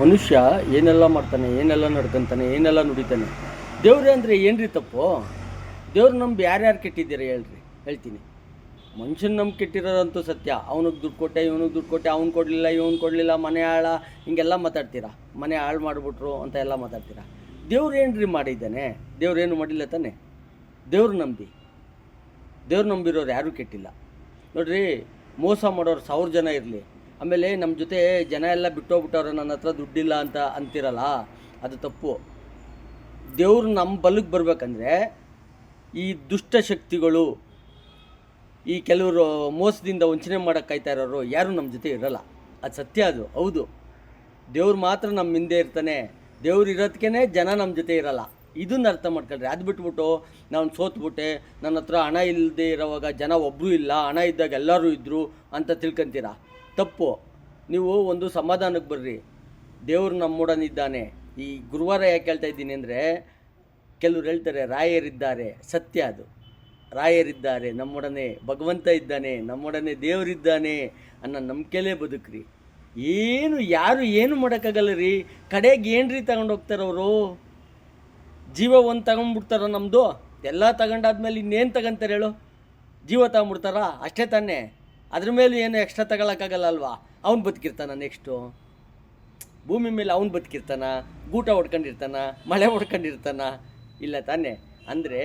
ಮನುಷ್ಯ ಏನೆಲ್ಲ ಮಾಡ್ತಾನೆ, ಏನೆಲ್ಲ ನಡ್ಕೊತಾನೆ, ಏನೆಲ್ಲ ನುಡಿತಾನೆ. ದೇವ್ರೆ ಅಂದರೆ ಏನ್ರಿ ತಪ್ಪು? ದೇವ್ರು ನಂಬಿ ಯಾರ್ಯಾರು ಕೆಟ್ಟಿದ್ದೀರ ಹೇಳ್ತೀನಿ. ಮನುಷ್ಯನ ನಂಬಿ ಕೆಟ್ಟಿರೋದಂತೂ ಸತ್ಯ. ಅವನಿಗೆ ದುಡ್ಡು ಕೊಟ್ಟೆ, ಇವನಿಗೆ ದುಡ್ಡು ಕೊಟ್ಟೆ, ಅವ್ನು ಕೊಡಲಿಲ್ಲ, ಇವನು ಕೊಡಲಿಲ್ಲ, ಮನೆ ಹಾಳ, ಹಿಂಗೆಲ್ಲ ಮಾತಾಡ್ತೀರಾ. ಮನೆ ಹಾಳು ಮಾಡಿಬಿಟ್ರು ಅಂತ ಎಲ್ಲ ಮಾತಾಡ್ತೀರಾ. ದೇವ್ರು ಏನ್ರಿ ಮಾಡಿದ್ದಾನೆ? ದೇವ್ರೇನು ಮಾಡಿಲ್ಲ ತಾನೆ. ದೇವ್ರು ನಂಬಿರೋರು ಯಾರೂ ಕೆಟ್ಟಿಲ್ಲ ನೋಡ್ರಿ. ಮೋಸ ಮಾಡೋರು 1000 ಜನ ಇರಲಿ, ಆಮೇಲೆ ನಮ್ಮ ಜೊತೆ ಜನ ಎಲ್ಲ ಬಿಟ್ಟೋಗ್ಬಿಟ್ಟವ್ರೆ, ನನ್ನ ಹತ್ರ ದುಡ್ಡಿಲ್ಲ ಅಂತ ಅಂತಿರಲ್ಲ, ಅದು ತಪ್ಪು. ದೇವ್ರು ನಮ್ಮ ಬಲಕ್ಕೆ ಬರಬೇಕಂದ್ರೆ ಈ ದುಷ್ಟಶಕ್ತಿಗಳು, ಈ ಕೆಲವರು ಮೋಸದಿಂದ ವಂಚನೆ ಮಾಡೋಕ್ಕೆ ಕಾಯ್ತಾ ಇರೋರು ಯಾರೂ ನಮ್ಮ ಜೊತೆ ಇರೋಲ್ಲ. ಅದು ಸತ್ಯ, ಅದು ಹೌದು. ದೇವ್ರು ಮಾತ್ರ ನಮ್ಮ ಹಿಂದೆ ಇರ್ತಾನೆ. ದೇವ್ರು ಇರೋದಕ್ಕೇ ಜನ ನಮ್ಮ ಜೊತೆ ಇರೋಲ್ಲ. ಇದನ್ನು ಅರ್ಥ ಮಾಡ್ಕೊಳ್ರಿ. ಅದು ಬಿಟ್ಬಿಟ್ಟು ನಾನು ಸೋತ್ಬಿಟ್ಟೆ, ನನ್ನ ಹತ್ರ ಹಣ ಇಲ್ಲದೆ ಇರೋವಾಗ ಜನ ಒಬ್ಬರೂ ಇಲ್ಲ, ಹಣ ಇದ್ದಾಗ ಎಲ್ಲರೂ ಇದ್ದರು ಅಂತ ತಿಳ್ಕೊತೀರಾ. ತಪ್ಪು. ನೀವು ಒಂದು ಸಮಾಧಾನಕ್ಕೆ ಬರ್ರಿ. ದೇವರು ನಮ್ಮೊಡನಿದ್ದಾನೆ. ಈ ಗುರುವಾರ ಯಾಕೆ ಹೇಳ್ತಾ ಇದ್ದೀನಿ ಅಂದರೆ, ಕೆಲವ್ರು ಹೇಳ್ತಾರೆ ರಾಯರಿದ್ದಾರೆ. ಸತ್ಯ ಅದು. ರಾಯರಿದ್ದಾರೆ, ನಮ್ಮೊಡನೆ ಭಗವಂತ ಇದ್ದಾನೆ, ನಮ್ಮೊಡನೆ ದೇವರಿದ್ದಾನೆ ಅನ್ನೋ ನಂಬಿಕೆಲೇ ಬದುಕ್ರಿ. ಯಾರು ಏನು ಮಾಡೋಕ್ಕಾಗಲ್ಲ ರೀ. ಕಡೆಗೆ ಏನ್ರಿ ತಗೊಂಡೋಗ್ತಾರವರು? ಜೀವ ಒಂದು ತಗೊಂಡ್ಬಿಡ್ತಾರ ನಮ್ಮದು. ಎಲ್ಲ ತಗೊಂಡಾದ್ಮೇಲೆ ಇನ್ನೇನು ತಗೊಂತಾರೆ ಹೇಳು? ಜೀವ ತಗೊಂಡ್ಬಿಡ್ತಾರ ಅಷ್ಟೇ ತಾನೇ. ಅದ್ರ ಮೇಲೆ ಏನು ಎಕ್ಸ್ಟ್ರಾ ತಗೊಳಕ್ಕಾಗಲ್ಲ ಅಲ್ವಾ? ಅವ್ನು ಬದುಕಿರ್ತಾನ, ನೆಕ್ಸ್ಟು ಭೂಮಿ ಮೇಲೆ ಅವ್ನು ಬದುಕಿರ್ತಾನ, ಗೂಟ ಹೊಡ್ಕೊಂಡಿರ್ತಾನ, ಮಳೆ ಹೊಡ್ಕೊಂಡಿರ್ತಾನ, ಇಲ್ಲ ತಾನೇ. ಅಂದರೆ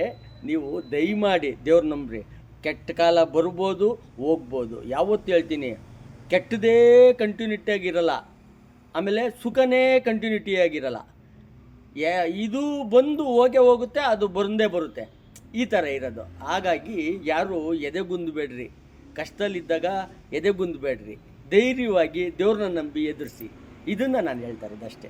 ನೀವು ದಯಮಾಡಿ ದೇವ್ರು ನಂಬ್ರಿ. ಕೆಟ್ಟ ಕಾಲ ಬರ್ಬೋದು, ಹೋಗ್ಬೋದು. ಯಾವತ್ತೂ ಹೇಳ್ತೀನಿ, ಕೆಟ್ಟದೇ ಕಂಟಿನ್ಯೂಟಿಯಾಗಿರಲ್ಲ, ಆಮೇಲೆ ಸುಖನೇ ಕಂಟಿನ್ಯೂಟಿಯಾಗಿರಲ್ಲ. ಇದು ಬಂದು ಹೋಗುತ್ತೆ, ಅದು ಬಂದೇ ಬರುತ್ತೆ. ಈ ಥರ ಇರೋದು. ಹಾಗಾಗಿ ಯಾರು ಎದೆಗುಂದಬೇಡ್ರಿ. ಕಷ್ಟದಲ್ಲಿದ್ದಾಗ ಎದೆಗುಂದಬೇಡ್ರಿ. ಧೈರ್ಯವಾಗಿ ದೇವ್ರನ್ನ ನಂಬಿ ಎದುರಿಸಿ. ಇದನ್ನು ನಾನು ಹೇಳ್ತಾ ಇರೋದು ಅಷ್ಟೇ.